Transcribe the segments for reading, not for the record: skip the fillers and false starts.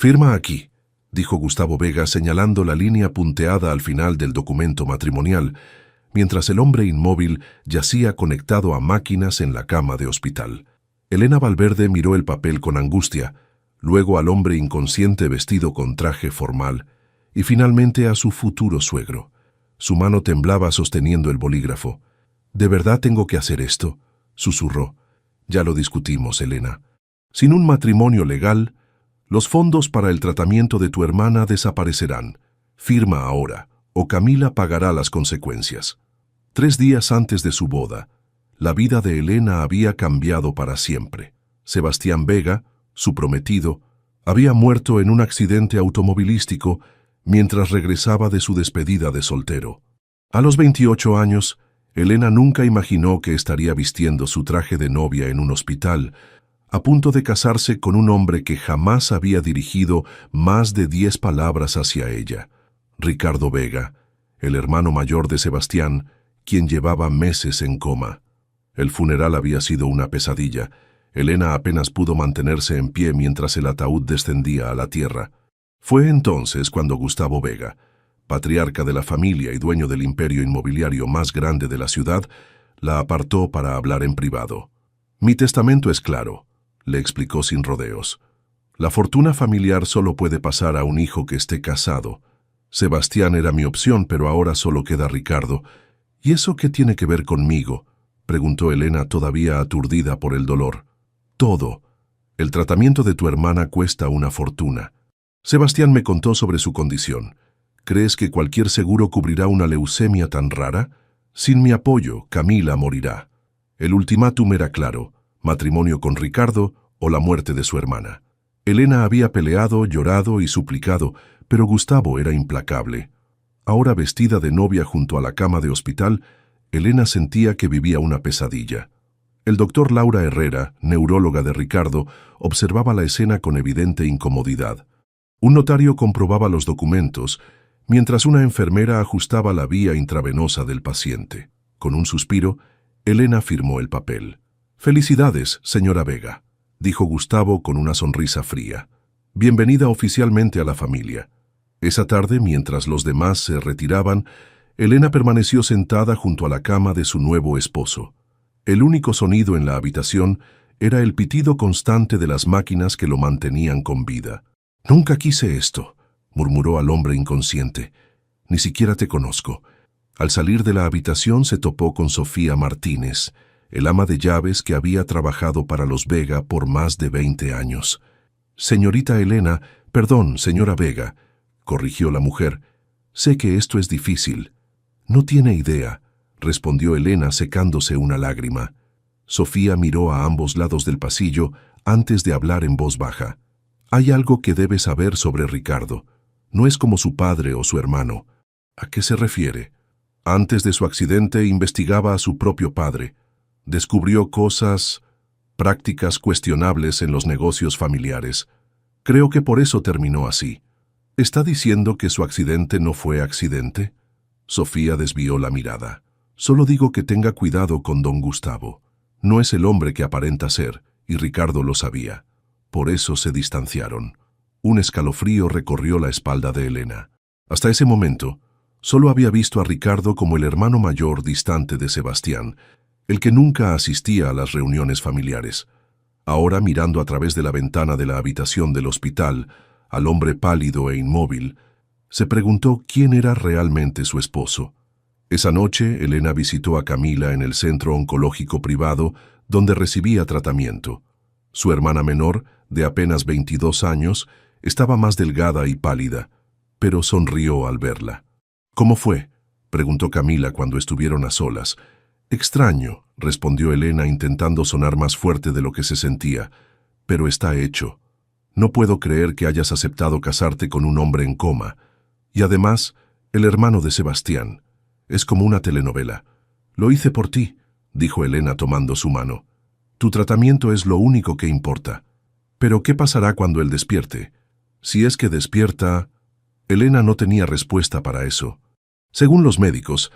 Firma aquí, dijo Gustavo Vega señalando la línea punteada al final del documento matrimonial, mientras el hombre inmóvil yacía conectado a máquinas en la cama de hospital. Elena Valverde miró el papel con angustia, luego al hombre inconsciente vestido con traje formal y finalmente a su futuro suegro. Su mano temblaba sosteniendo el bolígrafo. «¿De verdad tengo que hacer esto?», susurró. «Ya lo discutimos, Elena. Sin un matrimonio legal, los fondos para el tratamiento de tu hermana desaparecerán. Firma ahora, o Camila pagará las consecuencias». 3 días antes de su boda, la vida de Elena había cambiado para siempre. Sebastián Vega, su prometido, había muerto en un accidente automovilístico mientras regresaba de su despedida de soltero. A los 28 años, Elena nunca imaginó que estaría vistiendo su traje de novia en un hospital, a punto de casarse con un hombre que jamás había dirigido más de 10 palabras hacia ella. Ricardo Vega, el hermano mayor de Sebastián, quien llevaba meses en coma. El funeral había sido una pesadilla. Elena apenas pudo mantenerse en pie mientras el ataúd descendía a la tierra. Fue entonces cuando Gustavo Vega, patriarca de la familia y dueño del imperio inmobiliario más grande de la ciudad, la apartó para hablar en privado. «Mi testamento es claro», le explicó sin rodeos. «La fortuna familiar solo puede pasar a un hijo que esté casado. Sebastián era mi opción, pero ahora solo queda Ricardo. ¿Y eso qué tiene que ver conmigo?», preguntó Elena todavía aturdida por el dolor. «Todo. El tratamiento de tu hermana cuesta una fortuna. Sebastián me contó sobre su condición. ¿Crees que cualquier seguro cubrirá una leucemia tan rara? Sin mi apoyo, Camila morirá. El ultimátum era claro: matrimonio con Ricardo o la muerte de su hermana». Elena había peleado, llorado y suplicado, pero Gustavo era implacable. Ahora vestida de novia junto a la cama de hospital, Elena sentía que vivía una pesadilla. El doctor Laura Herrera, neuróloga de Ricardo, observaba la escena con evidente incomodidad. Un notario comprobaba los documentos, mientras una enfermera ajustaba la vía intravenosa del paciente. Con un suspiro, Elena firmó el papel. «Felicidades, señora Vega», dijo Gustavo con una sonrisa fría. «Bienvenida oficialmente a la familia». Esa tarde, mientras los demás se retiraban, Elena permaneció sentada junto a la cama de su nuevo esposo. El único sonido en la habitación era el pitido constante de las máquinas que lo mantenían con vida. «Nunca quise esto», murmuró al hombre inconsciente. «Ni siquiera te conozco». Al salir de la habitación se topó con Sofía Martínez, el ama de llaves que había trabajado para los Vega por más de 20 años. «Señorita Elena, perdón, señora Vega», corrigió la mujer. «Sé que esto es difícil». «No tiene idea», respondió Elena secándose una lágrima. Sofía miró a ambos lados del pasillo antes de hablar en voz baja. «Hay algo que debe saber sobre Ricardo. No es como su padre o su hermano». «¿A qué se refiere?» «Antes de su accidente investigaba a su propio padre. Descubrió prácticas cuestionables en los negocios familiares. Creo que por eso terminó así». «¿Está diciendo que su accidente no fue accidente?». Sofía desvió la mirada. «Solo digo que tenga cuidado con don Gustavo. No es el hombre que aparenta ser, y Ricardo lo sabía. Por eso se distanciaron». Un escalofrío recorrió la espalda de Elena. Hasta ese momento, solo había visto a Ricardo como el hermano mayor distante de Sebastián, el que nunca asistía a las reuniones familiares. Ahora, mirando a través de la ventana de la habitación del hospital, al hombre pálido e inmóvil, se preguntó quién era realmente su esposo. Esa noche, Elena visitó a Camila en el centro oncológico privado donde recibía tratamiento. Su hermana menor, de apenas 22 años, estaba más delgada y pálida, pero sonrió al verla. «¿Cómo fue?», preguntó Camila cuando estuvieron a solas. «Extraño», respondió Elena intentando sonar más fuerte de lo que se sentía, «pero está hecho. No puedo creer que hayas aceptado casarte con un hombre en coma. Y además, el hermano de Sebastián. Es como una telenovela». «Lo hice por ti», dijo Elena tomando su mano. «Tu tratamiento es lo único que importa. Pero ¿qué pasará cuando él despierte? Si es que despierta...». Elena no tenía respuesta para eso. Según los médicos,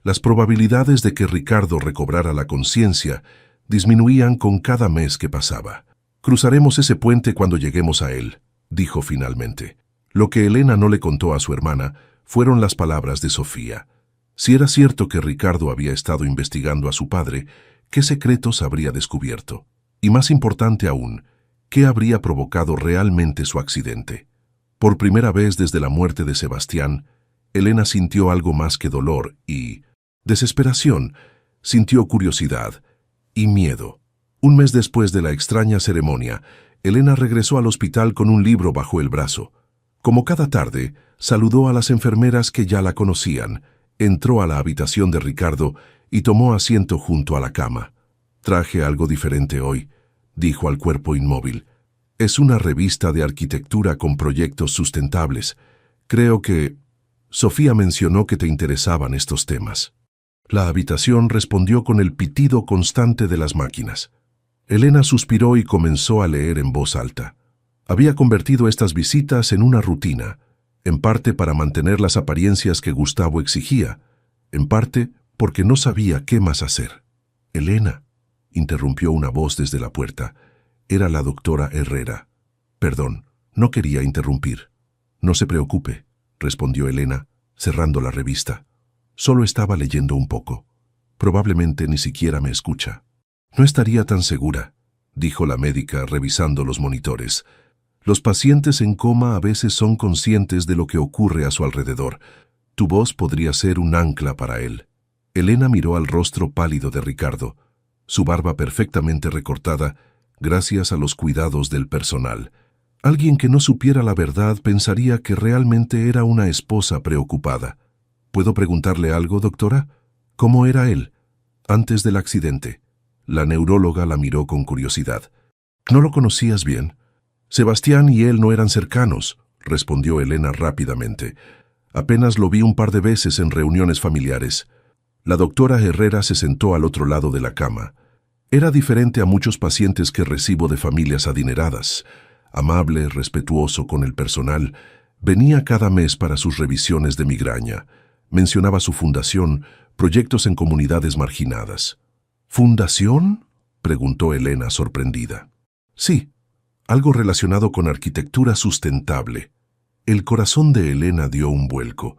las probabilidades de que Ricardo recobrara la conciencia disminuían con cada mes que pasaba. «Cruzaremos ese puente cuando lleguemos a él», dijo finalmente. Lo que Elena no le contó a su hermana fueron las palabras de Sofía. Si era cierto que Ricardo había estado investigando a su padre, ¿qué secretos habría descubierto? Y más importante aún, ¿qué habría provocado realmente su accidente? Por primera vez desde la muerte de Sebastián, Elena sintió algo más que dolor y desesperación. Sintió curiosidad y miedo. Un mes después de la extraña ceremonia, Elena regresó al hospital con un libro bajo el brazo. Como cada tarde, saludó a las enfermeras que ya la conocían, entró a la habitación de Ricardo y tomó asiento junto a la cama. «Traje algo diferente hoy», dijo al cuerpo inmóvil. «Es una revista de arquitectura con proyectos sustentables. Creo que...» Sofía mencionó que te interesaban estos temas. La habitación respondió con el pitido constante de las máquinas. Elena suspiró y comenzó a leer en voz alta. Había convertido estas visitas en una rutina, en parte para mantener las apariencias que Gustavo exigía, en parte porque no sabía qué más hacer. «Elena», interrumpió una voz desde la puerta. Era la doctora Herrera. «Perdón, no quería interrumpir». «No se preocupe», respondió Elena, cerrando la revista. «Solo estaba leyendo un poco. Probablemente ni siquiera me escucha». «No estaría tan segura», dijo la médica revisando los monitores. «Los pacientes en coma a veces son conscientes de lo que ocurre a su alrededor. Tu voz podría ser un ancla para él». Elena miró al rostro pálido de Ricardo, su barba perfectamente recortada, gracias a los cuidados del personal. Alguien que no supiera la verdad pensaría que realmente era una esposa preocupada. «¿Puedo preguntarle algo, doctora? ¿Cómo era él antes del accidente?» La neuróloga la miró con curiosidad. «¿No lo conocías bien?» «Sebastián y él no eran cercanos», respondió Elena rápidamente. «Apenas lo vi un par de veces en reuniones familiares». La doctora Herrera se sentó al otro lado de la cama. Era diferente a muchos pacientes que recibo de familias adineradas. Amable, respetuoso con el personal, venía cada mes para sus revisiones de migraña. Mencionaba su fundación, proyectos en comunidades marginadas. «¿Fundación?», preguntó Elena sorprendida. «Sí, algo relacionado con arquitectura sustentable». El corazón de Elena dio un vuelco.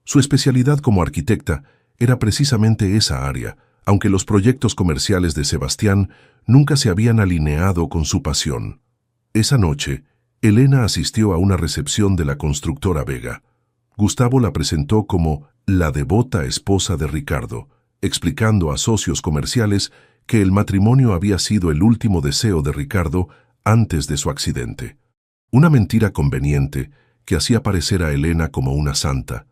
Su especialidad como arquitecta era precisamente esa área, aunque los proyectos comerciales de Sebastián nunca se habían alineado con su pasión. Esa noche, Elena asistió a una recepción de la constructora Vega. Gustavo la presentó como la devota esposa de Ricardo, explicando a socios comerciales que el matrimonio había sido el último deseo de Ricardo antes de su accidente. Una mentira conveniente que hacía parecer a Elena como una santa,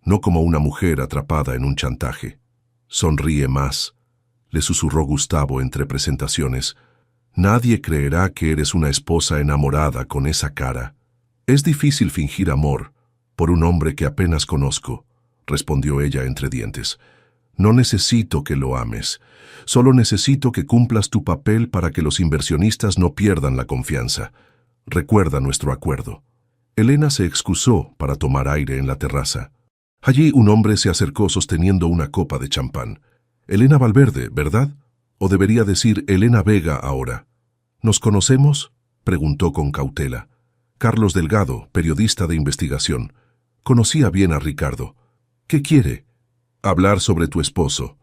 no como una mujer atrapada en un chantaje. «Sonríe más», le susurró Gustavo entre presentaciones. «Nadie creerá que eres una esposa enamorada con esa cara». «Es difícil fingir amor por un hombre que apenas conozco», respondió ella entre dientes. «No necesito que lo ames. Solo necesito que cumplas tu papel para que los inversionistas no pierdan la confianza. Recuerda nuestro acuerdo». Elena se excusó para tomar aire en la terraza. Allí un hombre se acercó sosteniendo una copa de champán. «Elena Valverde, ¿verdad? O debería decir Elena Vega ahora». «¿Nos conocemos?», preguntó con cautela. Carlos Delgado, periodista de investigación. Conocía bien a Ricardo. «¿Qué quiere?» «Hablar sobre tu esposo».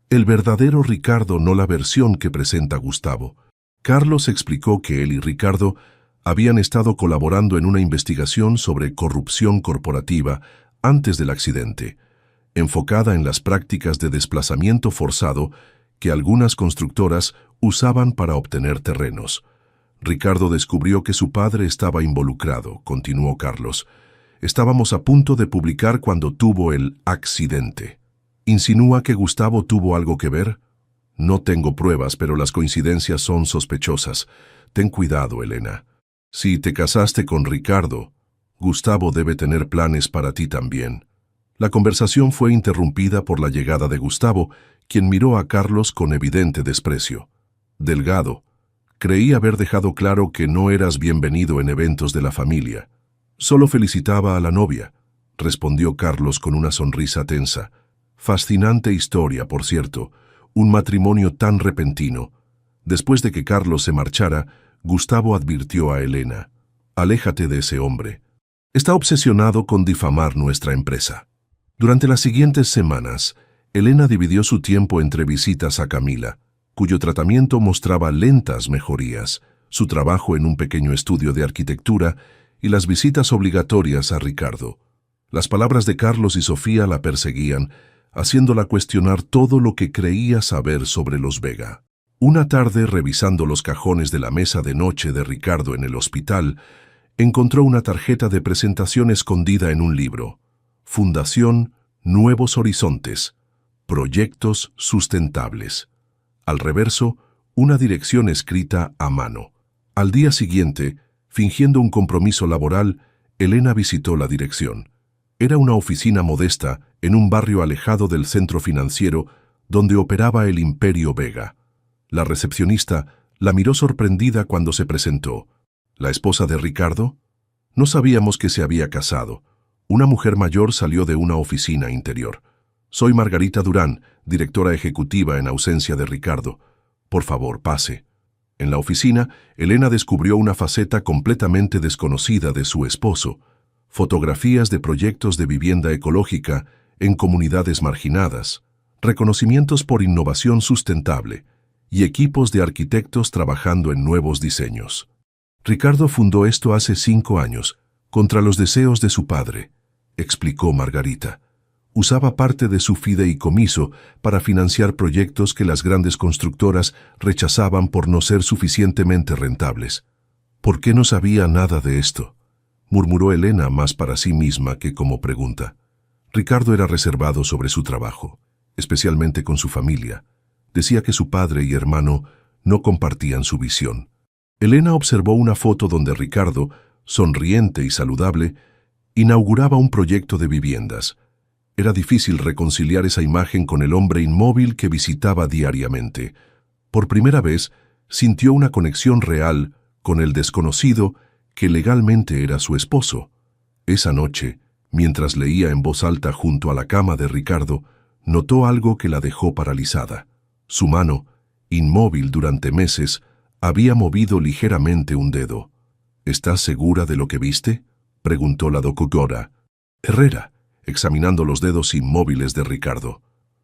El verdadero Ricardo, no la versión que presenta Gustavo. Carlos explicó que él y Ricardo habían estado colaborando en una investigación sobre corrupción corporativa antes del accidente, enfocada en las prácticas de desplazamiento forzado que algunas constructoras usaban para obtener terrenos. Ricardo descubrió que su padre estaba involucrado, continuó Carlos. «Estábamos a punto de publicar cuando tuvo el accidente». «¿Insinúa que Gustavo tuvo algo que ver?» «No tengo pruebas, pero las coincidencias son sospechosas. Ten cuidado, Elena. Si te casaste con Ricardo, Gustavo debe tener planes para ti también». La conversación fue interrumpida por la llegada de Gustavo, quien miró a Carlos con evidente desprecio. «Delgado, creí haber dejado claro que no eras bienvenido en eventos de la familia». «Solo felicitaba a la novia», respondió Carlos con una sonrisa tensa. «Fascinante historia, por cierto, un matrimonio tan repentino». Después de que Carlos se marchara, Gustavo advirtió a Elena. Aléjate de ese hombre. Está obsesionado con difamar nuestra empresa. Durante las siguientes semanas, Elena dividió su tiempo entre visitas a Camila, cuyo tratamiento mostraba lentas mejorías, su trabajo en un pequeño estudio de arquitectura y las visitas obligatorias a Ricardo. Las palabras de Carlos y Sofía la perseguían, haciéndola cuestionar todo lo que creía saber sobre los Vega. Una tarde, revisando los cajones de la mesa de noche de Ricardo en el hospital, encontró una tarjeta de presentación escondida en un libro. Fundación Nuevos Horizontes. Proyectos sustentables. Al reverso, una dirección escrita a mano. Al día siguiente, fingiendo un compromiso laboral, Elena visitó la dirección. Era una oficina modesta en un barrio alejado del centro financiero donde operaba el Imperio Vega. La recepcionista la miró sorprendida cuando se presentó. ¿La esposa de Ricardo? No sabíamos que se había casado. Una mujer mayor salió de una oficina interior. Soy Margarita Durán, directora ejecutiva en ausencia de Ricardo. Por favor, pase. En la oficina, Elena descubrió una faceta completamente desconocida de su esposo. Fotografías de proyectos de vivienda ecológica en comunidades marginadas, reconocimientos por innovación sustentable y equipos de arquitectos trabajando en nuevos diseños. Ricardo fundó esto hace 5 años, contra los deseos de su padre, explicó Margarita. Usaba parte de su fideicomiso para financiar proyectos que las grandes constructoras rechazaban por no ser suficientemente rentables. ¿Por qué no sabía nada de esto?, murmuró Elena más para sí misma que como pregunta. Ricardo era reservado sobre su trabajo, especialmente con su familia. Decía que su padre y hermano no compartían su visión. Elena observó una foto donde Ricardo, sonriente y saludable, inauguraba un proyecto de viviendas. Era difícil reconciliar esa imagen con el hombre inmóvil que visitaba diariamente. Por primera vez, sintió una conexión real con el desconocido que legalmente era su esposo. Esa noche, mientras leía en voz alta junto a la cama de Ricardo, notó algo que la dejó paralizada. Su mano, inmóvil durante meses, había movido ligeramente un dedo. ¿Estás segura de lo que viste?, preguntó la doctora Herrera, examinando los dedos inmóviles de Ricardo.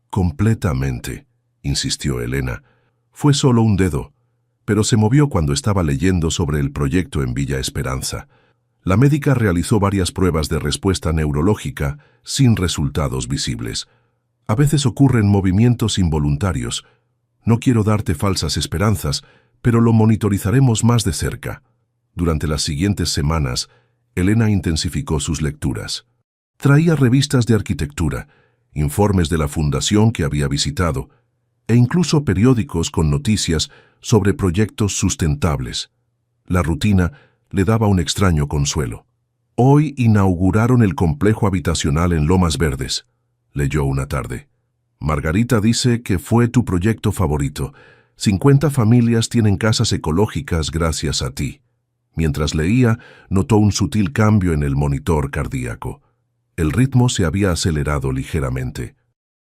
Completamente, insistió Elena. Fue solo un dedo, pero se movió cuando estaba leyendo sobre el proyecto en Villa Esperanza. La médica realizó varias pruebas de respuesta neurológica sin resultados visibles. A veces ocurren movimientos involuntarios. No quiero darte falsas esperanzas, pero lo monitorizaremos más de cerca. Durante las siguientes semanas, Elena intensificó sus lecturas. Traía revistas de arquitectura, informes de la fundación que había visitado, e incluso periódicos con noticias sobre proyectos sustentables. La rutina le daba un extraño consuelo. Hoy inauguraron el complejo habitacional en Lomas Verdes, leyó una tarde. Margarita dice que fue tu proyecto favorito. 50 familias tienen casas ecológicas gracias a ti. Mientras leía, notó un sutil cambio en el monitor cardíaco. El ritmo se había acelerado ligeramente.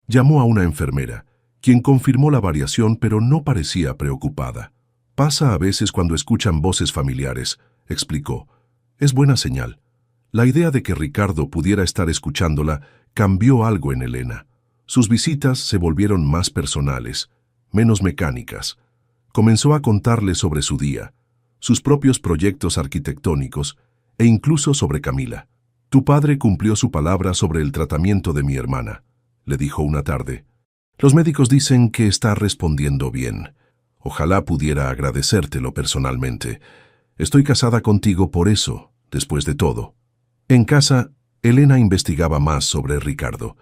Llamó a una enfermera, quien confirmó la variación pero no parecía preocupada. Pasa a veces cuando escuchan voces familiares, explicó. Es buena señal. La idea de que Ricardo pudiera estar escuchándola cambió algo en Elena. Sus visitas se volvieron más personales, menos mecánicas. Comenzó a contarle sobre su día, sus propios proyectos arquitectónicos e incluso sobre Camila. Tu padre cumplió su palabra sobre el tratamiento de mi hermana, le dijo una tarde. Los médicos dicen que está respondiendo bien. Ojalá pudiera agradecértelo personalmente. Estoy casada contigo por eso, después de todo. En casa, Elena investigaba más sobre Ricardo.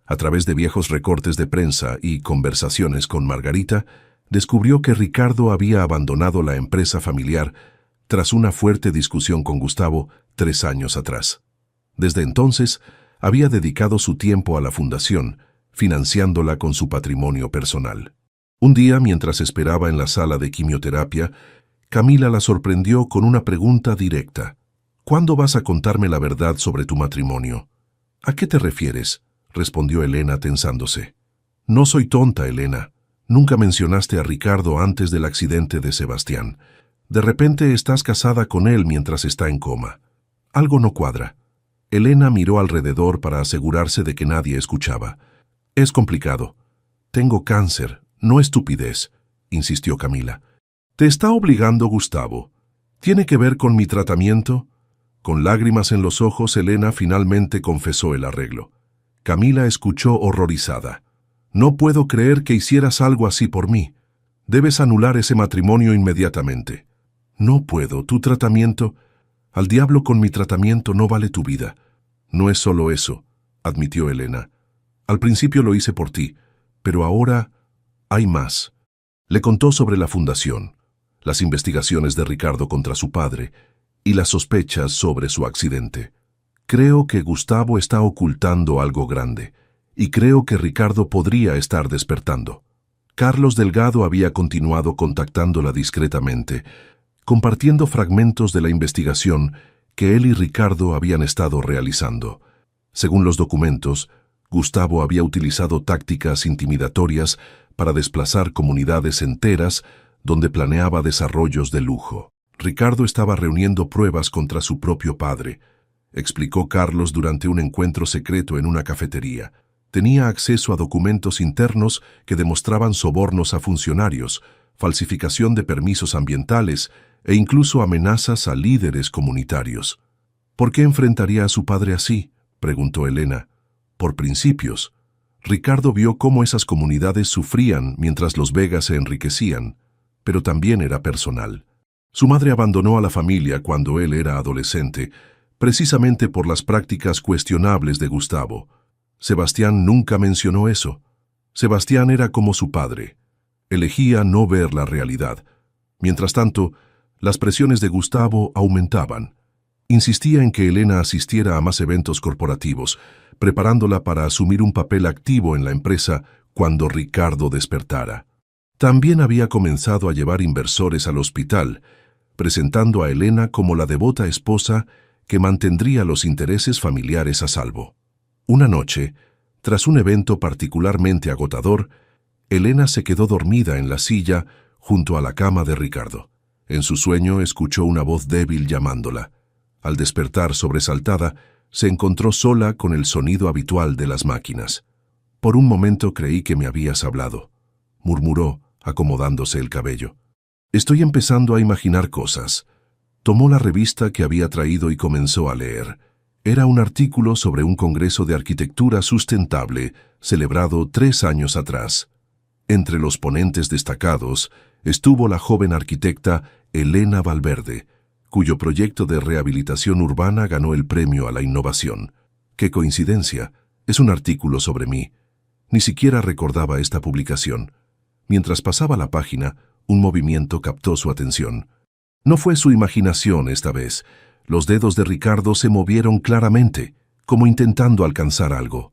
A través de viejos recortes de prensa y conversaciones con Margarita, descubrió que Ricardo había abandonado la empresa familiar tras una fuerte discusión con Gustavo 3 años atrás. Desde entonces, había dedicado su tiempo a la fundación, financiándola con su patrimonio personal. Un día, mientras esperaba en la sala de quimioterapia, Camila la sorprendió con una pregunta directa. ¿Cuándo vas a contarme la verdad sobre tu matrimonio? ¿A qué te refieres?, respondió Elena tensándose. No soy tonta, Elena. Nunca mencionaste a Ricardo antes del accidente de Sebastián. De repente estás casada con él mientras está en coma. Algo no cuadra. Elena miró alrededor para asegurarse de que nadie escuchaba. Es complicado. Tengo cáncer, no estupidez, insistió Camila. Te está obligando Gustavo. ¿Tiene que ver con mi tratamiento? Con lágrimas en los ojos, Elena finalmente confesó el arreglo. Camila escuchó horrorizada. No puedo creer que hicieras algo así por mí. Debes anular ese matrimonio inmediatamente. No puedo, tu tratamiento... Al diablo con mi tratamiento, no vale tu vida. No es solo eso, admitió Elena. Al principio lo hice por ti, pero ahora hay más. Le contó sobre la fundación, las investigaciones de Ricardo contra su padre y las sospechas sobre su accidente. Creo que Gustavo está ocultando algo grande, y creo que Ricardo podría estar despertando. Carlos Delgado había continuado contactándola discretamente, compartiendo fragmentos de la investigación que él y Ricardo habían estado realizando. Según los documentos, Gustavo había utilizado tácticas intimidatorias para desplazar comunidades enteras donde planeaba desarrollos de lujo. Ricardo estaba reuniendo pruebas contra su propio padre, explicó Carlos durante un encuentro secreto en una cafetería. Tenía acceso a documentos internos que demostraban sobornos a funcionarios, falsificación de permisos ambientales e incluso amenazas a líderes comunitarios. ¿Por qué enfrentaría a su padre así?, preguntó Elena. Por principios. Ricardo vio cómo esas comunidades sufrían mientras los Vegas se enriquecían, pero también era personal. Su madre abandonó a la familia cuando él era adolescente, precisamente por las prácticas cuestionables de Gustavo. Sebastián nunca mencionó eso. Sebastián era como su padre. Elegía no ver la realidad. Mientras tanto, las presiones de Gustavo aumentaban. Insistía en que Elena asistiera a más eventos corporativos, preparándola para asumir un papel activo en la empresa cuando Ricardo despertara. También había comenzado a llevar inversores al hospital, presentando a Elena como la devota esposa que mantendría los intereses familiares a salvo. Una noche, tras un evento particularmente agotador, Elena se quedó dormida en la silla junto a la cama de Ricardo. En su sueño escuchó una voz débil llamándola. Al despertar sobresaltada, se encontró sola con el sonido habitual de las máquinas. Por un momento creí que me habías hablado, murmuró, acomodándose el cabello. Estoy empezando a imaginar cosas. Tomó la revista que había traído y comenzó a leer. Era un artículo sobre un congreso de arquitectura sustentable celebrado 3 años atrás. Entre los ponentes destacados estuvo la joven arquitecta Elena Valverde, cuyo proyecto de rehabilitación urbana ganó el premio a la innovación. ¡Qué coincidencia! Es un artículo sobre mí. Ni siquiera recordaba esta publicación. Mientras pasaba la página, un movimiento captó su atención. No fue su imaginación esta vez. Los dedos de Ricardo se movieron claramente, como intentando alcanzar algo.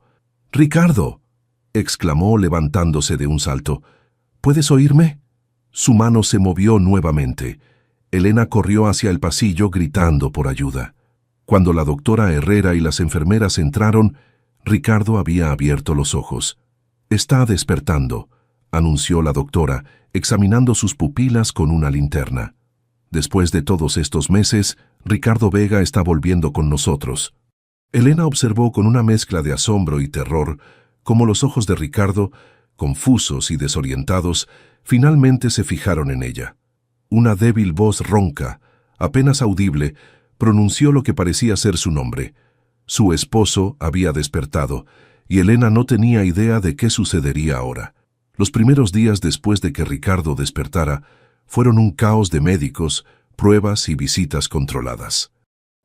¡Ricardo!, exclamó levantándose de un salto. ¿Puedes oírme? Su mano se movió nuevamente. Elena corrió hacia el pasillo gritando por ayuda. Cuando la doctora Herrera y las enfermeras entraron, Ricardo había abierto los ojos. «Está despertando», anunció la doctora, examinando sus pupilas con una linterna. «Después de todos estos meses, Ricardo Vega está volviendo con nosotros». Elena observó con una mezcla de asombro y terror cómo los ojos de Ricardo, confusos y desorientados, finalmente se fijaron en ella. Una débil voz ronca, apenas audible, pronunció lo que parecía ser su nombre. Su esposo había despertado, y Elena no tenía idea de qué sucedería ahora. Los primeros días después de que Ricardo despertara fueron un caos de médicos, pruebas y visitas controladas.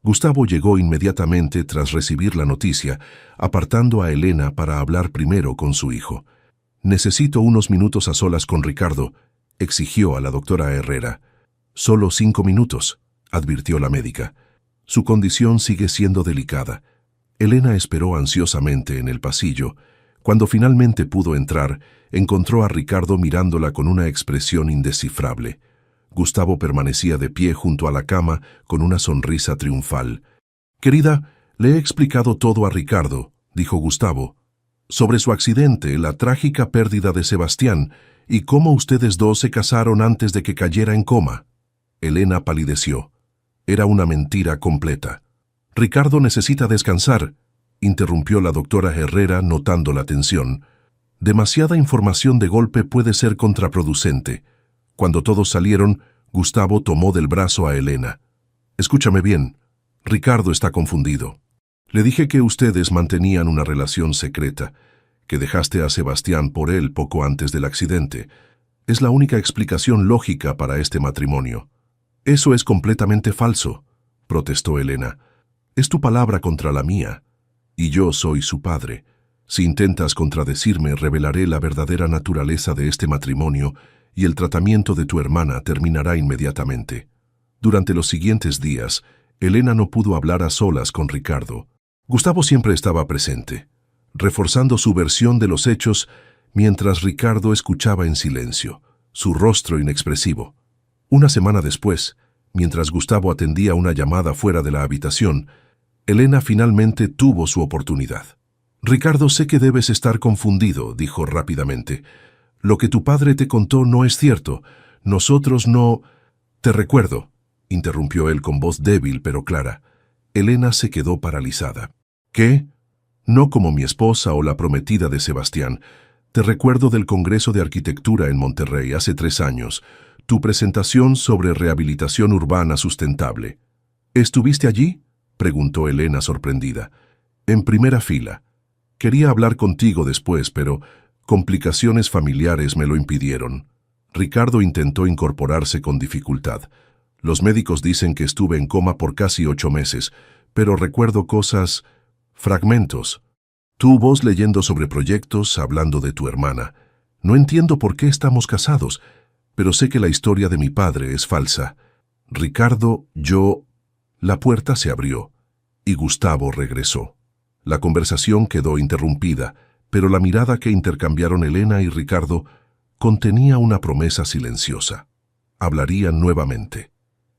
Gustavo llegó inmediatamente tras recibir la noticia, apartando a Elena para hablar primero con su hijo. «Necesito unos minutos a solas con Ricardo», exigió a la doctora Herrera. «Solo 5 minutos», advirtió la médica. «Su condición sigue siendo delicada». Elena esperó ansiosamente en el pasillo. Cuando finalmente pudo entrar, encontró a Ricardo mirándola con una expresión indescifrable. Gustavo permanecía de pie junto a la cama con una sonrisa triunfal. «Querida, le he explicado todo a Ricardo», dijo Gustavo, «sobre su accidente, la trágica pérdida de Sebastián y cómo ustedes dos se casaron antes de que cayera en coma». Elena palideció. Era una mentira completa. Ricardo necesita descansar, interrumpió la doctora Herrera notando la tensión. Demasiada información de golpe puede ser contraproducente. Cuando todos salieron, Gustavo tomó del brazo a Elena. Escúchame bien, Ricardo está confundido. Le dije que ustedes mantenían una relación secreta, que dejaste a Sebastián por él poco antes del accidente. Es la única explicación lógica para este matrimonio. Eso es completamente falso, protestó Elena. Es tu palabra contra la mía, y yo soy su padre. Si intentas contradecirme, revelaré la verdadera naturaleza de este matrimonio y el tratamiento de tu hermana terminará inmediatamente. Durante los siguientes días, Elena no pudo hablar a solas con Ricardo. Gustavo siempre estaba presente, reforzando su versión de los hechos mientras Ricardo escuchaba en silencio, su rostro inexpresivo. Una semana después, mientras Gustavo atendía una llamada fuera de la habitación, Elena finalmente tuvo su oportunidad. «Ricardo, sé que debes estar confundido», dijo rápidamente. «Lo que tu padre te contó no es cierto. Nosotros no...» «Te recuerdo», interrumpió él con voz débil pero clara. Elena se quedó paralizada. «¿Qué? No como mi esposa o la prometida de Sebastián. Te recuerdo del Congreso de Arquitectura en Monterrey hace 3 años, tu presentación sobre rehabilitación urbana sustentable». «¿Estuviste allí?», preguntó Elena sorprendida. «En primera fila. Quería hablar contigo después, pero complicaciones familiares me lo impidieron». Ricardo intentó incorporarse con dificultad. «Los médicos dicen que estuve en coma por casi 8 meses, pero recuerdo cosas, fragmentos. Tu voz leyendo sobre proyectos, hablando de tu hermana. No entiendo por qué estamos casados, pero sé que la historia de mi padre es falsa. Ricardo, yo...» La puerta se abrió, y Gustavo regresó. La conversación quedó interrumpida, pero la mirada que intercambiaron Elena y Ricardo contenía una promesa silenciosa. Hablarían nuevamente.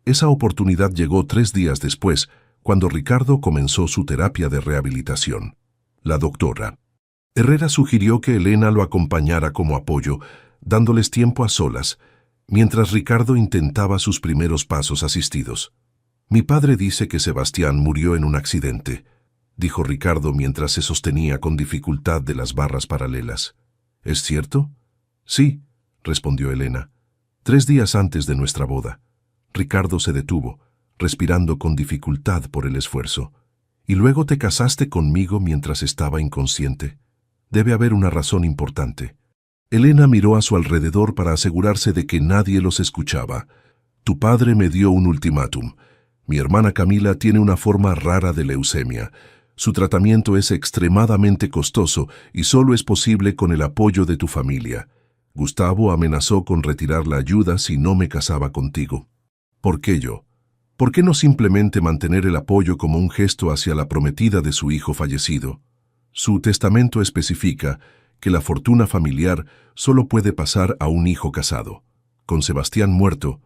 Esa oportunidad llegó 3 días después, cuando Ricardo comenzó su terapia de rehabilitación. La doctora Herrera sugirió que Elena lo acompañara como apoyo, dándoles tiempo a solas, mientras Ricardo intentaba sus primeros pasos asistidos. «Mi padre dice que Sebastián murió en un accidente», dijo Ricardo mientras se sostenía con dificultad de las barras paralelas. «¿Es cierto?» «Sí», respondió Elena. 3 días antes de nuestra boda». Ricardo se detuvo, respirando con dificultad por el esfuerzo. «¿Y luego te casaste conmigo mientras estaba inconsciente? Debe haber una razón importante». Elena miró a su alrededor para asegurarse de que nadie los escuchaba. «Tu padre me dio un ultimátum. Mi hermana Camila tiene una forma rara de leucemia. Su tratamiento es extremadamente costoso y solo es posible con el apoyo de tu familia. Gustavo amenazó con retirar la ayuda si no me casaba contigo». «¿Por qué yo? ¿Por qué no simplemente mantener el apoyo como un gesto hacia la prometida de su hijo fallecido? Su testamento especifica que la fortuna familiar solo puede pasar a un hijo casado. Con Sebastián muerto,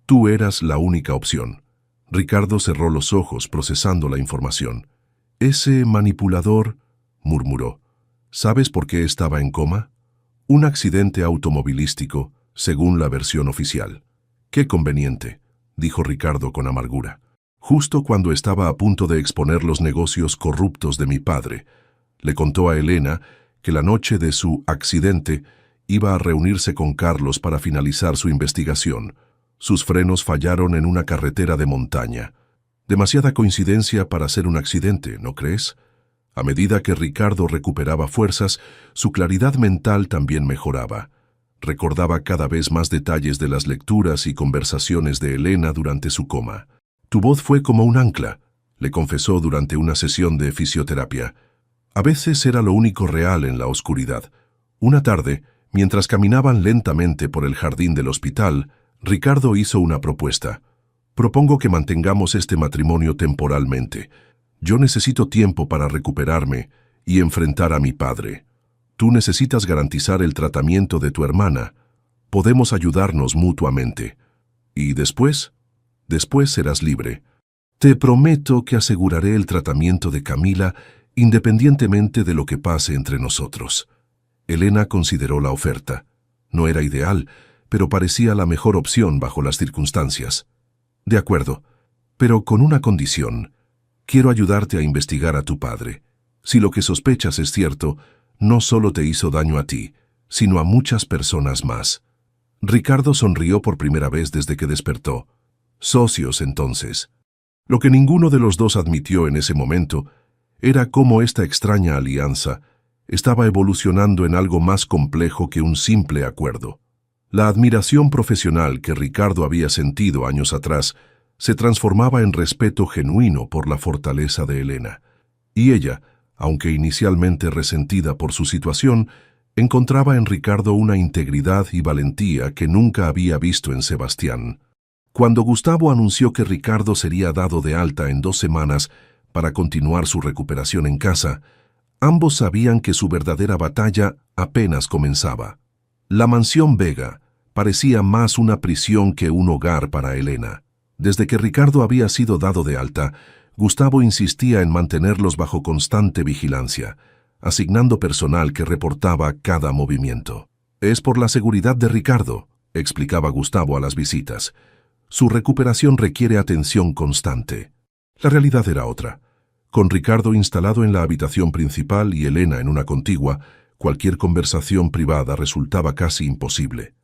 tú eras la única opción». Ricardo cerró los ojos procesando la información. «Ese manipulador», murmuró. «¿Sabes por qué estaba en coma? Un accidente automovilístico, según la versión oficial». «Qué conveniente», dijo Ricardo con amargura. «Justo cuando estaba a punto de exponer los negocios corruptos de mi padre». Le contó a Elena que la noche de su accidente iba a reunirse con Carlos para finalizar su investigación. Sus frenos fallaron en una carretera de montaña. Demasiada coincidencia para ser un accidente, ¿no crees? A medida que Ricardo recuperaba fuerzas, su claridad mental también mejoraba. Recordaba cada vez más detalles de las lecturas y conversaciones de Elena durante su coma. «Tu voz fue como un ancla», le confesó durante una sesión de fisioterapia. A veces era lo único real en la oscuridad. Una tarde, mientras caminaban lentamente por el jardín del hospital, Ricardo hizo una propuesta. «Propongo que mantengamos este matrimonio temporalmente. Yo necesito tiempo para recuperarme y enfrentar a mi padre. Tú necesitas garantizar el tratamiento de tu hermana. Podemos ayudarnos mutuamente. Y después serás libre. Te prometo que aseguraré el tratamiento de Camila independientemente de lo que pase entre nosotros». Elena consideró la oferta. No era ideal, pero parecía la mejor opción bajo las circunstancias. De acuerdo, pero con una condición. Quiero ayudarte a investigar a tu padre. Si lo que sospechas es cierto, no solo te hizo daño a ti, sino a muchas personas más. Ricardo sonrió por primera vez desde que despertó. Socios, entonces. Lo que ninguno de los dos admitió en ese momento era cómo esta extraña alianza estaba evolucionando en algo más complejo que un simple acuerdo. La admiración profesional que Ricardo había sentido años atrás se transformaba en respeto genuino por la fortaleza de Elena. Y ella, aunque inicialmente resentida por su situación, encontraba en Ricardo una integridad y valentía que nunca había visto en Sebastián. Cuando Gustavo anunció que Ricardo sería dado de alta en 2 semanas para continuar su recuperación en casa, ambos sabían que su verdadera batalla apenas comenzaba. La mansión Vega parecía más una prisión que un hogar para Elena. Desde que Ricardo había sido dado de alta, Gustavo insistía en mantenerlos bajo constante vigilancia, asignando personal que reportaba cada movimiento. «Es por la seguridad de Ricardo», explicaba Gustavo a las visitas. «Su recuperación requiere atención constante». La realidad era otra. Con Ricardo instalado en la habitación principal y Elena en una contigua, cualquier conversación privada resultaba casi imposible.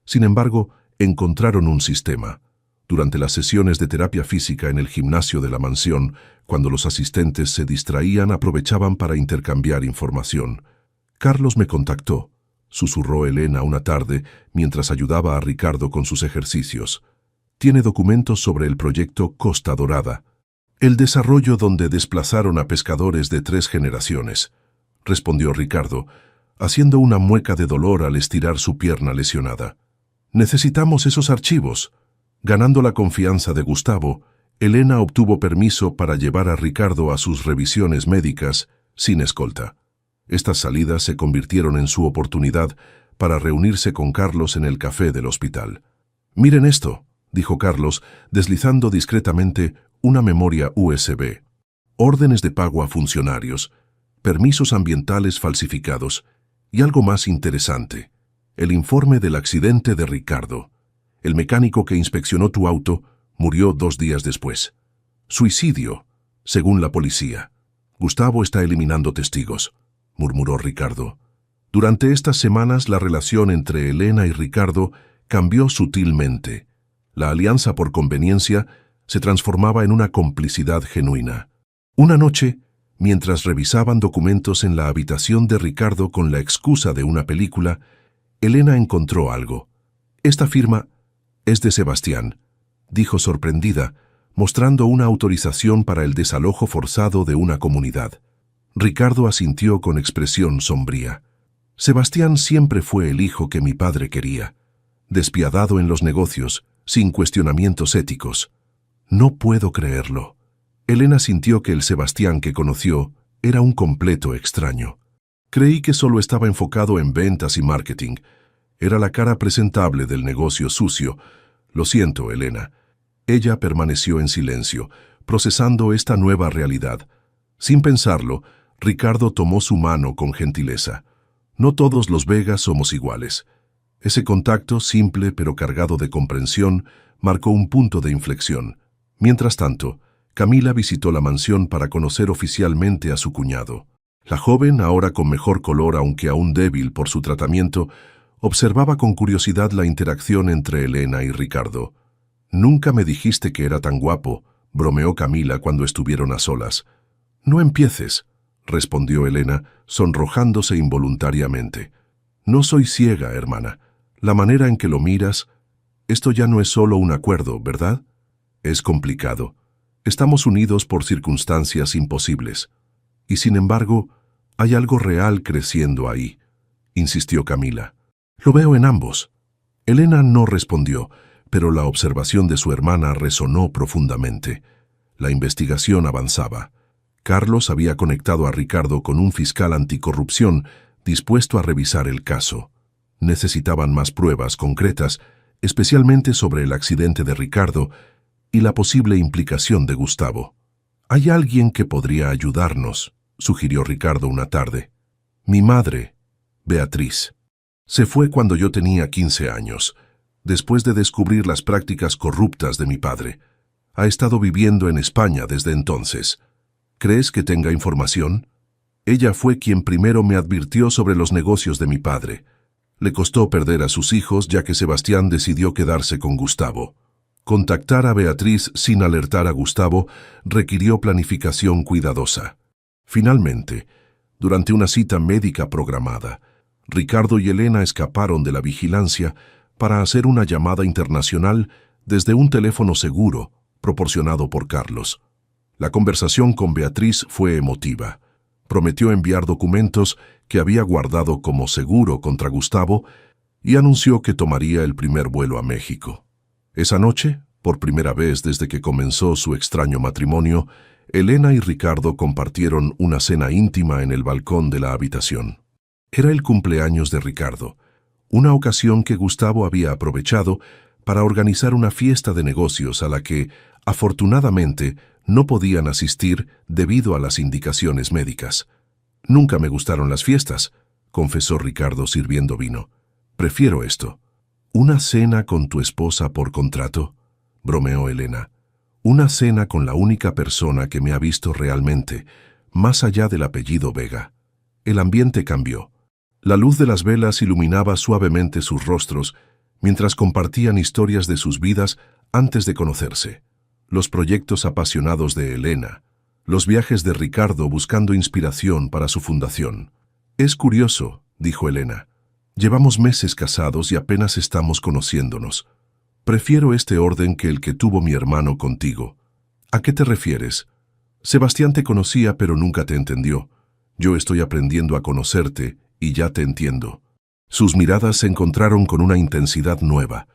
Sin embargo, encontraron un sistema. Durante las sesiones de terapia física en el gimnasio de la mansión, cuando los asistentes se distraían, aprovechaban para intercambiar información. «Carlos me contactó», susurró Elena una tarde mientras ayudaba a Ricardo con sus ejercicios. «Tiene documentos sobre el proyecto Costa Dorada, el desarrollo donde desplazaron a pescadores de 3 generaciones», respondió Ricardo, haciendo una mueca de dolor al estirar su pierna lesionada. «Necesitamos esos archivos». Ganando la confianza de Gustavo, Elena obtuvo permiso para llevar a Ricardo a sus revisiones médicas sin escolta. Estas salidas se convirtieron en su oportunidad para reunirse con Carlos en el café del hospital. «Miren esto», dijo Carlos, deslizando discretamente una memoria USB. «Órdenes de pago a funcionarios, permisos ambientales falsificados y algo más interesante, el informe del accidente de Ricardo. El mecánico que inspeccionó tu auto murió 2 días después. Suicidio, según la policía. Gustavo está eliminando testigos», murmuró Ricardo. Durante estas semanas la relación entre Elena y Ricardo cambió sutilmente. La alianza por conveniencia se transformaba en una complicidad genuina. Una noche, mientras revisaban documentos en la habitación de Ricardo con la excusa de una película, Elena encontró algo. «Esta firma es de Sebastián», dijo sorprendida, mostrando una autorización para el desalojo forzado de una comunidad. Ricardo asintió con expresión sombría. «Sebastián siempre fue el hijo que mi padre quería, despiadado en los negocios, sin cuestionamientos éticos. No puedo creerlo». Elena sintió que el Sebastián que conoció era un completo extraño. «Creí que solo estaba enfocado en ventas y marketing. Era la cara presentable del negocio sucio. Lo siento, Elena». Ella permaneció en silencio, procesando esta nueva realidad. Sin pensarlo, Ricardo tomó su mano con gentileza. «No todos los Vegas somos iguales». Ese contacto, simple pero cargado de comprensión, marcó un punto de inflexión. Mientras tanto, Camila visitó la mansión para conocer oficialmente a su cuñado. La joven, ahora con mejor color aunque aún débil por su tratamiento, observaba con curiosidad la interacción entre Elena y Ricardo. «Nunca me dijiste que era tan guapo», bromeó Camila cuando estuvieron a solas. «No empieces», respondió Elena, sonrojándose involuntariamente. «No soy ciega, hermana. La manera en que lo miras, esto ya no es solo un acuerdo, ¿verdad? Es complicado. Estamos unidos por circunstancias imposibles. Y sin embargo, hay algo real creciendo ahí», insistió Camila. «Lo veo en ambos». Elena no respondió, pero la observación de su hermana resonó profundamente. La investigación avanzaba. Carlos había conectado a Ricardo con un fiscal anticorrupción dispuesto a revisar el caso. Necesitaban más pruebas concretas, especialmente sobre el accidente de Ricardo y la posible implicación de Gustavo. «Hay alguien que podría ayudarnos», sugirió Ricardo una tarde. «Mi madre, Beatriz. Se fue cuando yo tenía 15 años, después de descubrir las prácticas corruptas de mi padre. Ha estado viviendo en España desde entonces. ¿Crees que tenga información? Ella fue quien primero me advirtió sobre los negocios de mi padre. Le costó perder a sus hijos ya que Sebastián decidió quedarse con Gustavo. Contactar a Beatriz sin alertar a Gustavo requirió planificación cuidadosa. Finalmente, durante una cita médica programada, Ricardo y Elena escaparon de la vigilancia para hacer una llamada internacional desde un teléfono seguro proporcionado por Carlos. La conversación con Beatriz fue emotiva. Prometió enviar documentos que había guardado como seguro contra Gustavo y anunció que tomaría el primer vuelo a México. Esa noche, por primera vez desde que comenzó su extraño matrimonio, Elena y Ricardo compartieron una cena íntima en el balcón de la habitación. Era el cumpleaños de Ricardo, una ocasión que Gustavo había aprovechado para organizar una fiesta de negocios a la que, afortunadamente, no podían asistir debido a las indicaciones médicas. «Nunca me gustaron las fiestas», confesó Ricardo sirviendo vino. «Prefiero esto». «¿Una cena con tu esposa por contrato?», bromeó Elena. «Una cena con la única persona que me ha visto realmente, más allá del apellido Vega». El ambiente cambió. La luz de las velas iluminaba suavemente sus rostros, mientras compartían historias de sus vidas antes de conocerse. Los proyectos apasionados de Elena, los viajes de Ricardo buscando inspiración para su fundación. «Es curioso», dijo Elena. «Llevamos meses casados y apenas estamos conociéndonos. Prefiero este orden que el que tuvo mi hermano contigo». «¿A qué te refieres?» «Sebastián te conocía pero nunca te entendió. Yo estoy aprendiendo a conocerte y ya te entiendo». Sus miradas se encontraron con una intensidad nueva.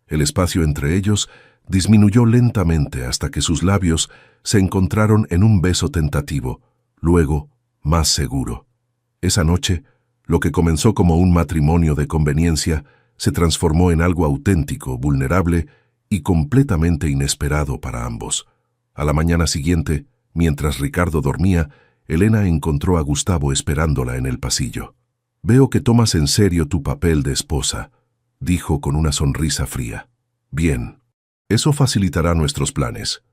El espacio entre ellos disminuyó lentamente hasta que sus labios se encontraron en un beso tentativo, luego más seguro. Esa noche, lo que comenzó como un matrimonio de conveniencia se transformó en algo auténtico, vulnerable y completamente inesperado para ambos. A la mañana siguiente, mientras Ricardo dormía, Elena encontró a Gustavo esperándola en el pasillo. «Veo que tomas en serio tu papel de esposa», dijo con una sonrisa fría. «Bien. Eso facilitará nuestros planes».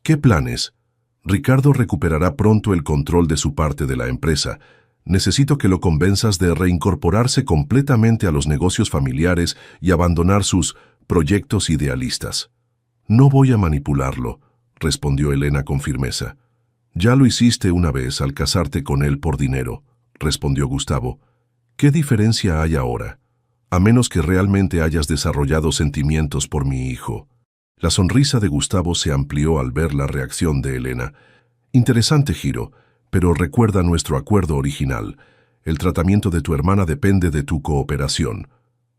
«¿Qué planes?» «Ricardo recuperará pronto el control de su parte de la empresa. Necesito que lo convenzas de reincorporarse completamente a los negocios familiares y abandonar sus proyectos idealistas». «No voy a manipularlo», respondió Elena con firmeza. «Ya lo hiciste una vez al casarte con él por dinero», respondió Gustavo. «¿Qué diferencia hay ahora? A menos que realmente hayas desarrollado sentimientos por mi hijo». La sonrisa de Gustavo se amplió al ver la reacción de Elena. «Interesante giro, pero recuerda nuestro acuerdo original. El tratamiento de tu hermana depende de tu cooperación».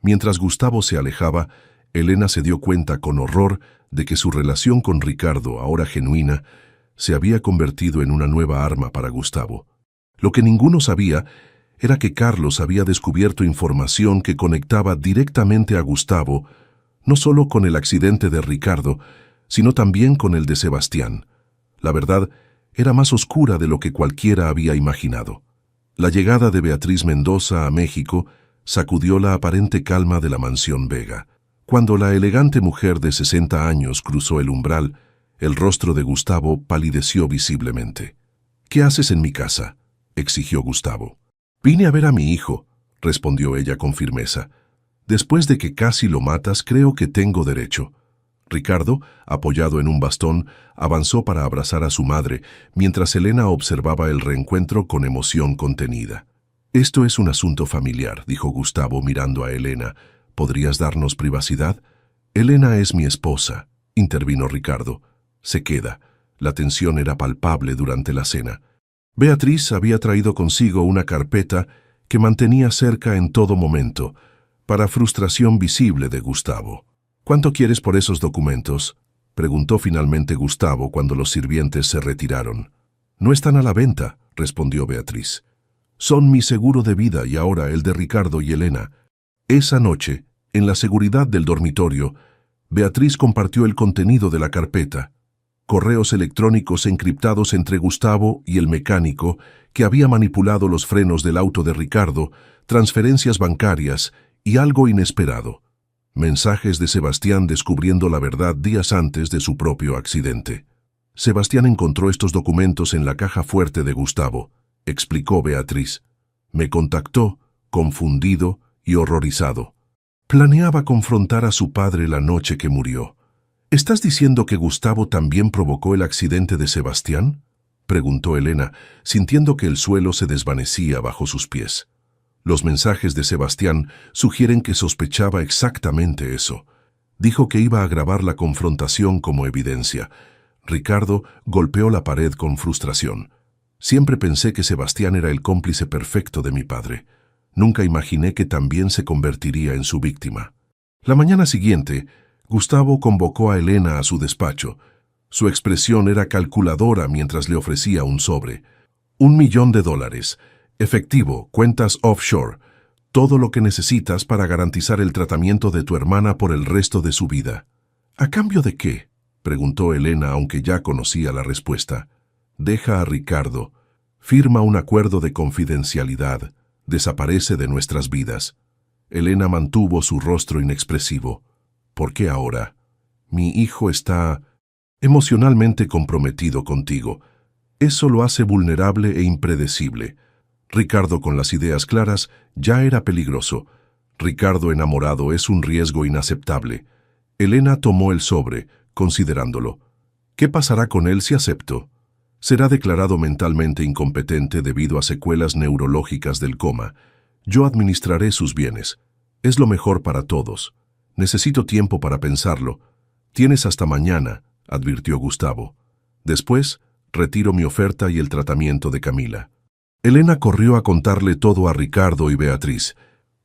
Mientras Gustavo se alejaba, Elena se dio cuenta con horror de que su relación con Ricardo, ahora genuina, se había convertido en una nueva arma para Gustavo. Lo que ninguno sabía era que Carlos había descubierto información que conectaba directamente a Gustavo, no solo con el accidente de Ricardo, sino también con el de Sebastián. La verdad era más oscura de lo que cualquiera había imaginado. La llegada de Beatriz Mendoza a México sacudió la aparente calma de la mansión Vega. Cuando la elegante mujer de 60 años cruzó el umbral, el rostro de Gustavo palideció visiblemente. «¿Qué haces en mi casa?», exigió Gustavo. «Vine a ver a mi hijo», respondió ella con firmeza. «Después de que casi lo matas, creo que tengo derecho». Ricardo, apoyado en un bastón, avanzó para abrazar a su madre, mientras Elena observaba el reencuentro con emoción contenida. «Esto es un asunto familiar», dijo Gustavo mirando a Elena. «¿Podrías darnos privacidad?» «Elena es mi esposa», intervino Ricardo. «Se queda». La tensión era palpable durante la cena. Beatriz había traído consigo una carpeta que mantenía cerca en todo momento, para frustración visible de Gustavo. «¿Cuánto quieres por esos documentos?», preguntó finalmente Gustavo cuando los sirvientes se retiraron. «No están a la venta», respondió Beatriz. «Son mi seguro de vida y ahora el de Ricardo y Elena». Esa noche, en la seguridad del dormitorio, Beatriz compartió el contenido de la carpeta. Correos electrónicos encriptados entre Gustavo y el mecánico que había manipulado los frenos del auto de Ricardo, transferencias bancarias y algo inesperado. Mensajes de Sebastián descubriendo la verdad días antes de su propio accidente. Sebastián encontró estos documentos en la caja fuerte de Gustavo, explicó Beatriz. Me contactó, confundido y horrorizado. Planeaba confrontar a su padre la noche que murió. ¿Estás diciendo que Gustavo también provocó el accidente de Sebastián?, preguntó Elena, sintiendo que el suelo se desvanecía bajo sus pies. Los mensajes de Sebastián sugieren que sospechaba exactamente eso. Dijo que iba a grabar la confrontación como evidencia. Ricardo golpeó la pared con frustración. Siempre pensé que Sebastián era el cómplice perfecto de mi padre. Nunca imaginé que también se convertiría en su víctima. La mañana siguiente, Gustavo convocó a Elena a su despacho. Su expresión era calculadora mientras le ofrecía un sobre. $1 millón, efectivo, cuentas offshore, todo lo que necesitas para garantizar el tratamiento de tu hermana por el resto de su vida. ¿A cambio de qué?, preguntó Elena, aunque ya conocía la respuesta. Deja a Ricardo, firma un acuerdo de confidencialidad, desaparece de nuestras vidas. Elena mantuvo su rostro inexpresivo. ¿Por qué ahora? Mi hijo está emocionalmente comprometido contigo. Eso lo hace vulnerable e impredecible. Ricardo con las ideas claras ya era peligroso. Ricardo enamorado es un riesgo inaceptable. Elena tomó el sobre, considerándolo. ¿Qué pasará con él si acepto? Será declarado mentalmente incompetente debido a secuelas neurológicas del coma. Yo administraré sus bienes. Es lo mejor para todos. Necesito tiempo para pensarlo. Tienes hasta mañana, advirtió Gustavo. Después, retiro mi oferta y el tratamiento de Camila. Elena corrió a contarle todo a Ricardo y Beatriz.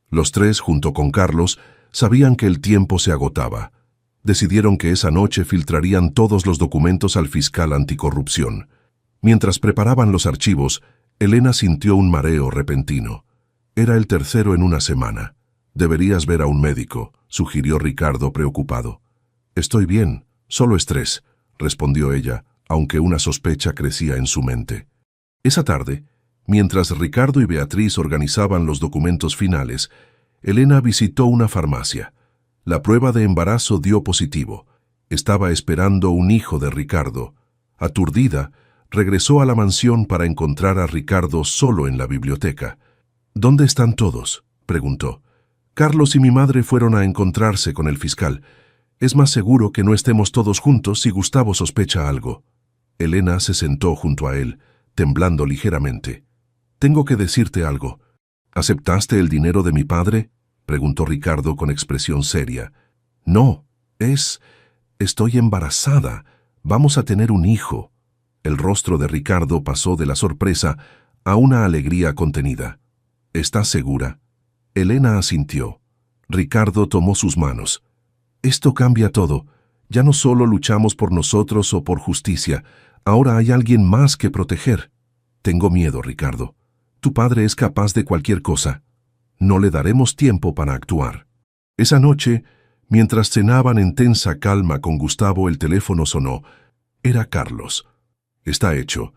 Los tres, junto con Carlos, sabían que el tiempo se agotaba. Decidieron que esa noche filtrarían todos los documentos al fiscal anticorrupción. Mientras preparaban los archivos, Elena sintió un mareo repentino. Era el tercero en una semana. Deberías ver a un médico, sugirió Ricardo preocupado. Estoy bien, solo estrés, respondió ella, aunque una sospecha crecía en su mente. Esa tarde, mientras Ricardo y Beatriz organizaban los documentos finales, Elena visitó una farmacia. La prueba de embarazo dio positivo. Estaba esperando un hijo de Ricardo. Aturdida, regresó a la mansión para encontrar a Ricardo solo en la biblioteca. ¿Dónde están todos?, preguntó. Carlos y mi madre fueron a encontrarse con el fiscal. Es más seguro que no estemos todos juntos si Gustavo sospecha algo. Elena se sentó junto a él, temblando ligeramente. Tengo que decirte algo. ¿Aceptaste el dinero de mi padre?, preguntó Ricardo con expresión seria. No, estoy embarazada. Vamos a tener un hijo. El rostro de Ricardo pasó de la sorpresa a una alegría contenida. ¿Estás segura? Elena asintió. Ricardo tomó sus manos. Esto cambia todo. Ya no solo luchamos por nosotros o por justicia, ahora hay alguien más que proteger. Tengo miedo, Ricardo. Tu padre es capaz de cualquier cosa. No le daremos tiempo para actuar. Esa noche, mientras cenaban en tensa calma con Gustavo, el teléfono sonó. Era Carlos. Está hecho.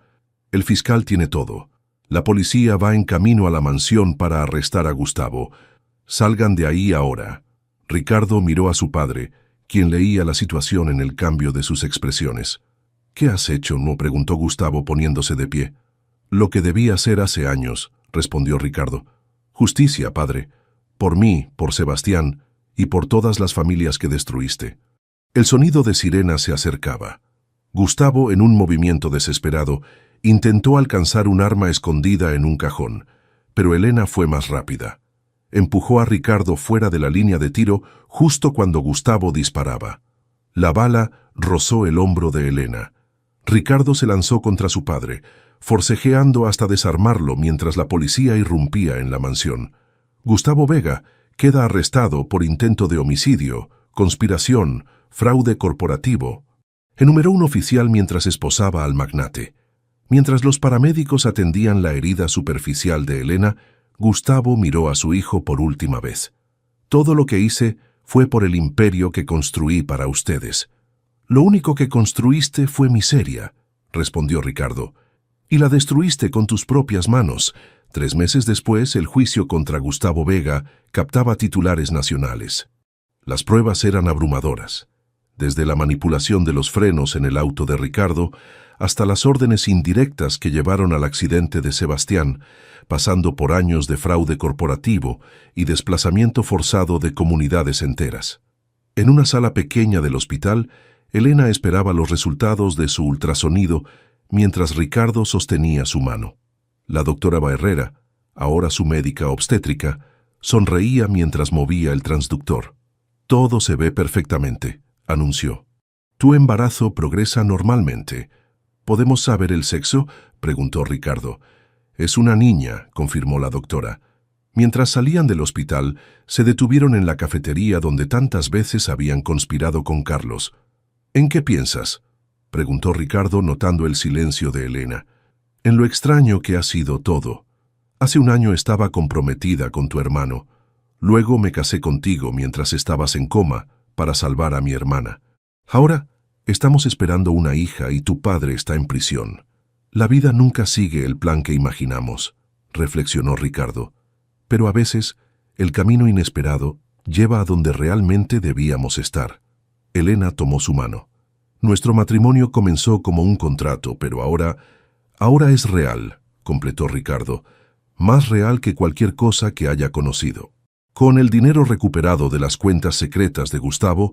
El fiscal tiene todo. La policía va en camino a la mansión para arrestar a Gustavo. Salgan de ahí ahora. Ricardo miró a su padre, quien leía la situación en el cambio de sus expresiones. ¿Qué has hecho?, no preguntó Gustavo poniéndose de pie. Lo que debí hacer hace años, respondió Ricardo. Justicia, padre. Por mí, por Sebastián y por todas las familias que destruiste. El sonido de sirena se acercaba. Gustavo, en un movimiento desesperado, intentó alcanzar un arma escondida en un cajón, pero Elena fue más rápida. Empujó a Ricardo fuera de la línea de tiro justo cuando Gustavo disparaba. La bala rozó el hombro de Elena. Ricardo se lanzó contra su padre, forcejeando hasta desarmarlo mientras la policía irrumpía en la mansión. Gustavo Vega queda arrestado por intento de homicidio, conspiración, fraude corporativo, enumeró un oficial mientras esposaba al magnate. Mientras los paramédicos atendían la herida superficial de Elena, Gustavo miró a su hijo por última vez. Todo lo que hice fue por el imperio que construí para ustedes. Lo único que construiste fue miseria, respondió Ricardo, y la destruiste con tus propias manos. 3 meses después, el juicio contra Gustavo Vega captaba titulares nacionales. Las pruebas eran abrumadoras, desde la manipulación de los frenos en el auto de Ricardo hasta las órdenes indirectas que llevaron al accidente de Sebastián, pasando por años de fraude corporativo y desplazamiento forzado de comunidades enteras. En una sala pequeña del hospital, Elena esperaba los resultados de su ultrasonido mientras Ricardo sostenía su mano. La doctora Herrera, ahora su médica obstétrica, sonreía mientras movía el transductor. «Todo se ve perfectamente», anunció. «Tu embarazo progresa normalmente». «¿Podemos saber el sexo?», preguntó Ricardo. «Es una niña», confirmó la doctora. Mientras salían del hospital, se detuvieron en la cafetería donde tantas veces habían conspirado con Carlos. «¿En qué piensas?», preguntó Ricardo notando el silencio de Elena. «En lo extraño que ha sido todo. Hace un año estaba comprometida con tu hermano. Luego me casé contigo mientras estabas en coma para salvar a mi hermana. Ahora estamos esperando una hija y tu padre está en prisión. La vida nunca sigue el plan que imaginamos», reflexionó Ricardo. «Pero a veces el camino inesperado lleva a donde realmente debíamos estar». Elena tomó su mano. «Nuestro matrimonio comenzó como un contrato, pero ahora es real», completó Ricardo. «Más real que cualquier cosa que haya conocido». Con el dinero recuperado de las cuentas secretas de Gustavo,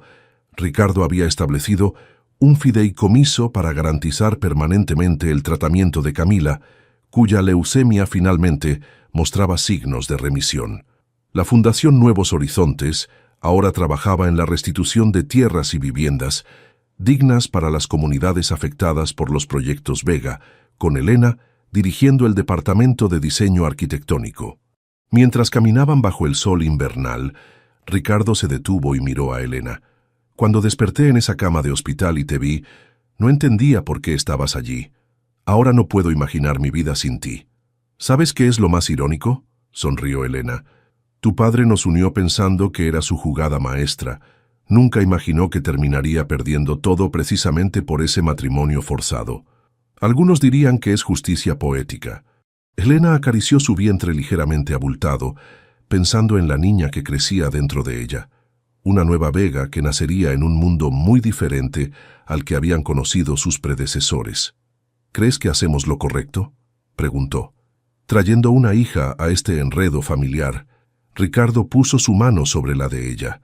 Ricardo había establecido un fideicomiso para garantizar permanentemente el tratamiento de Camila, cuya leucemia finalmente mostraba signos de remisión. La Fundación Nuevos Horizontes ahora trabajaba en la restitución de tierras y viviendas dignas para las comunidades afectadas por los proyectos Vega, con Elena dirigiendo el departamento de diseño arquitectónico. Mientras caminaban bajo el sol invernal, Ricardo se detuvo y miró a Elena. «Cuando desperté en esa cama de hospital y te vi, no entendía por qué estabas allí. Ahora no puedo imaginar mi vida sin ti». «¿Sabes qué es lo más irónico?», sonrió Elena. «Tu padre nos unió pensando que era su jugada maestra. Nunca imaginó que terminaría perdiendo todo precisamente por ese matrimonio forzado. Algunos dirían que es justicia poética». Elena acarició su vientre ligeramente abultado, pensando en la niña que crecía dentro de ella. Una nueva Vega que nacería en un mundo muy diferente al que habían conocido sus predecesores. «¿Crees que hacemos lo correcto?», preguntó. Trayendo una hija a este enredo familiar, Ricardo puso su mano sobre la de ella.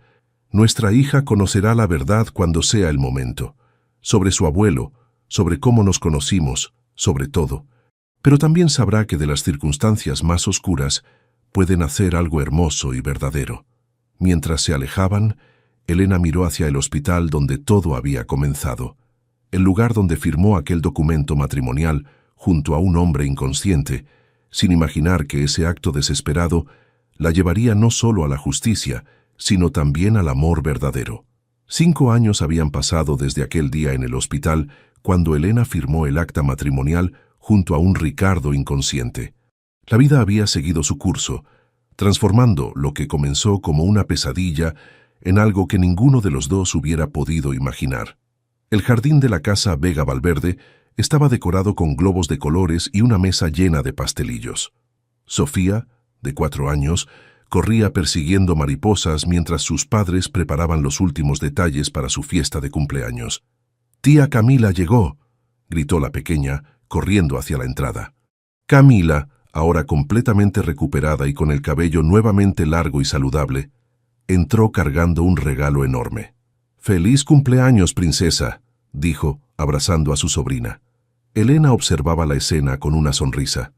«Nuestra hija conocerá la verdad cuando sea el momento. Sobre su abuelo, sobre cómo nos conocimos, sobre todo. Pero también sabrá que de las circunstancias más oscuras puede nacer algo hermoso y verdadero». Mientras se alejaban, Elena miró hacia el hospital donde todo había comenzado, el lugar donde firmó aquel documento matrimonial junto a un hombre inconsciente, sin imaginar que ese acto desesperado la llevaría no solo a la justicia, sino también al amor verdadero. 5 años habían pasado desde aquel día en el hospital cuando Elena firmó el acta matrimonial junto a un Ricardo inconsciente. La vida había seguido su curso, transformando lo que comenzó como una pesadilla en algo que ninguno de los dos hubiera podido imaginar. El jardín de la casa Vega Valverde estaba decorado con globos de colores y una mesa llena de pastelillos. Sofía, de 4 años, corría persiguiendo mariposas mientras sus padres preparaban los últimos detalles para su fiesta de cumpleaños. «Tía Camila llegó», gritó la pequeña, corriendo hacia la entrada. Camila, ahora completamente recuperada y con el cabello nuevamente largo y saludable, entró cargando un regalo enorme. «¡Feliz cumpleaños, princesa!», dijo, abrazando a su sobrina. Elena observaba la escena con una sonrisa.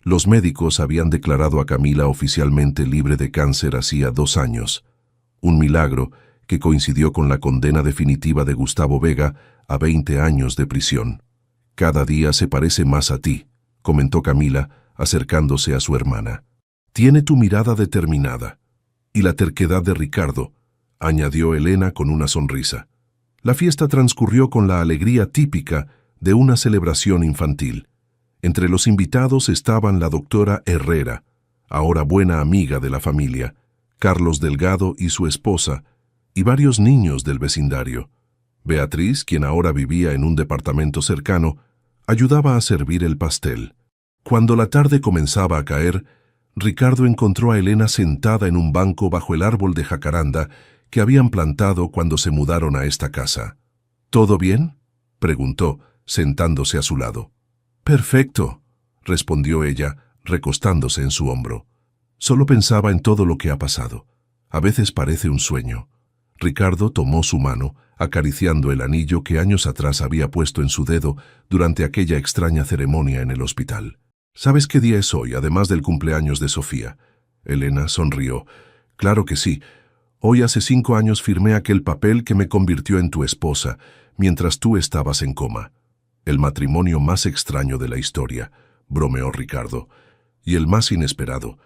Los médicos habían declarado a Camila oficialmente libre de cáncer hacía 2 años. Un milagro que coincidió con la condena definitiva de Gustavo Vega a 20 años de prisión. «Cada día se parece más a ti», comentó Camila, acercándose a su hermana. «Tiene tu mirada determinada. Y la terquedad de Ricardo», añadió Elena con una sonrisa. La fiesta transcurrió con la alegría típica de una celebración infantil. Entre los invitados estaban la doctora Herrera, ahora buena amiga de la familia, Carlos Delgado y su esposa, y varios niños del vecindario. Beatriz, quien ahora vivía en un departamento cercano, ayudaba a servir el pastel. Cuando la tarde comenzaba a caer, Ricardo encontró a Elena sentada en un banco bajo el árbol de jacaranda que habían plantado cuando se mudaron a esta casa. ¿Todo bien?, preguntó, sentándose a su lado. Perfecto, respondió ella, recostándose en su hombro. Solo pensaba en todo lo que ha pasado. A veces parece un sueño. Ricardo tomó su mano, acariciando el anillo que años atrás había puesto en su dedo durante aquella extraña ceremonia en el hospital. ¿Sabes qué día es hoy, además del cumpleaños de Sofía? Elena sonrió. Claro que sí. Hoy hace 5 años firmé aquel papel que me convirtió en tu esposa, mientras tú estabas en coma. El matrimonio más extraño de la historia, bromeó Ricardo, y el más inesperado.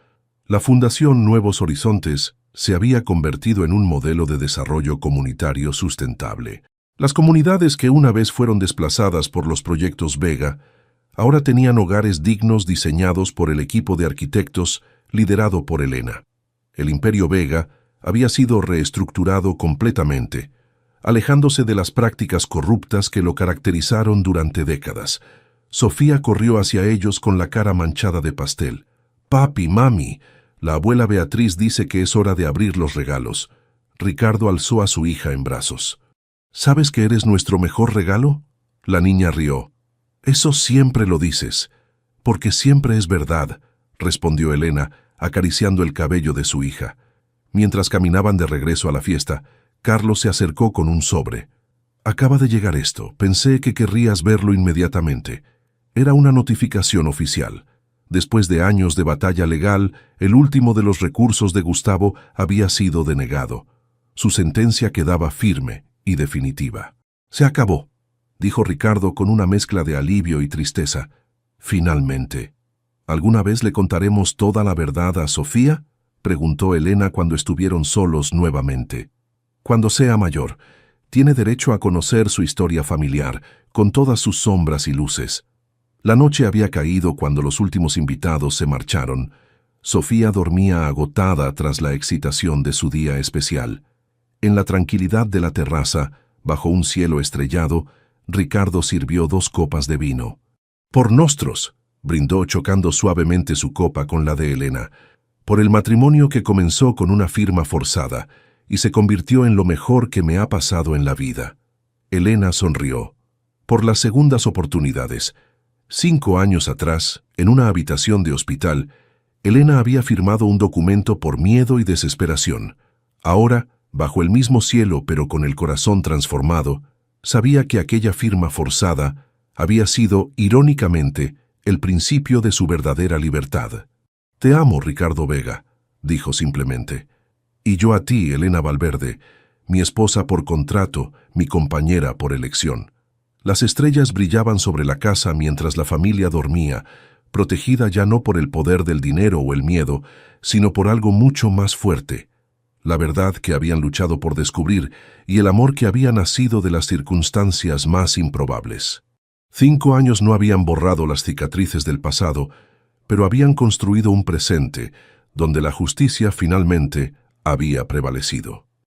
La Fundación Nuevos Horizontes se había convertido en un modelo de desarrollo comunitario sustentable. Las comunidades que una vez fueron desplazadas por los proyectos Vega, ahora tenían hogares dignos diseñados por el equipo de arquitectos liderado por Elena. El Imperio Vega había sido reestructurado completamente, alejándose de las prácticas corruptas que lo caracterizaron durante décadas. Sofía corrió hacia ellos con la cara manchada de pastel. «Papi, mami, la abuela Beatriz dice que es hora de abrir los regalos». Ricardo alzó a su hija en brazos. «¿Sabes que eres nuestro mejor regalo?». La niña rió. «Eso siempre lo dices, porque siempre es verdad», respondió Elena, acariciando el cabello de su hija. Mientras caminaban de regreso a la fiesta, Carlos se acercó con un sobre. «Acaba de llegar esto. Pensé que querrías verlo inmediatamente». Era una notificación oficial. Después de años de batalla legal, el último de los recursos de Gustavo había sido denegado. Su sentencia quedaba firme y definitiva. «Se acabó», dijo Ricardo con una mezcla de alivio y tristeza. «Finalmente». «¿Alguna vez le contaremos toda la verdad a Sofía?», preguntó Elena cuando estuvieron solos nuevamente. «Cuando sea mayor, tiene derecho a conocer su historia familiar, con todas sus sombras y luces». La noche había caído cuando los últimos invitados se marcharon. Sofía dormía agotada tras la excitación de su día especial. En la tranquilidad de la terraza, bajo un cielo estrellado, Ricardo sirvió 2 copas de vino. «Por nostros», brindó chocando suavemente su copa con la de Elena, «por el matrimonio que comenzó con una firma forzada y se convirtió en lo mejor que me ha pasado en la vida». Elena sonrió. «Por las segundas oportunidades». 5 años atrás, en una habitación de hospital, Elena había firmado un documento por miedo y desesperación. Ahora, bajo el mismo cielo pero con el corazón transformado, sabía que aquella firma forzada había sido, irónicamente, el principio de su verdadera libertad. «Te amo, Ricardo Vega», dijo simplemente. «Y yo a ti, Elena Valverde, mi esposa por contrato, mi compañera por elección». Las estrellas brillaban sobre la casa mientras la familia dormía, protegida ya no por el poder del dinero o el miedo, sino por algo mucho más fuerte, la verdad que habían luchado por descubrir y el amor que había nacido de las circunstancias más improbables. 5 años no habían borrado las cicatrices del pasado, pero habían construido un presente donde la justicia finalmente había prevalecido.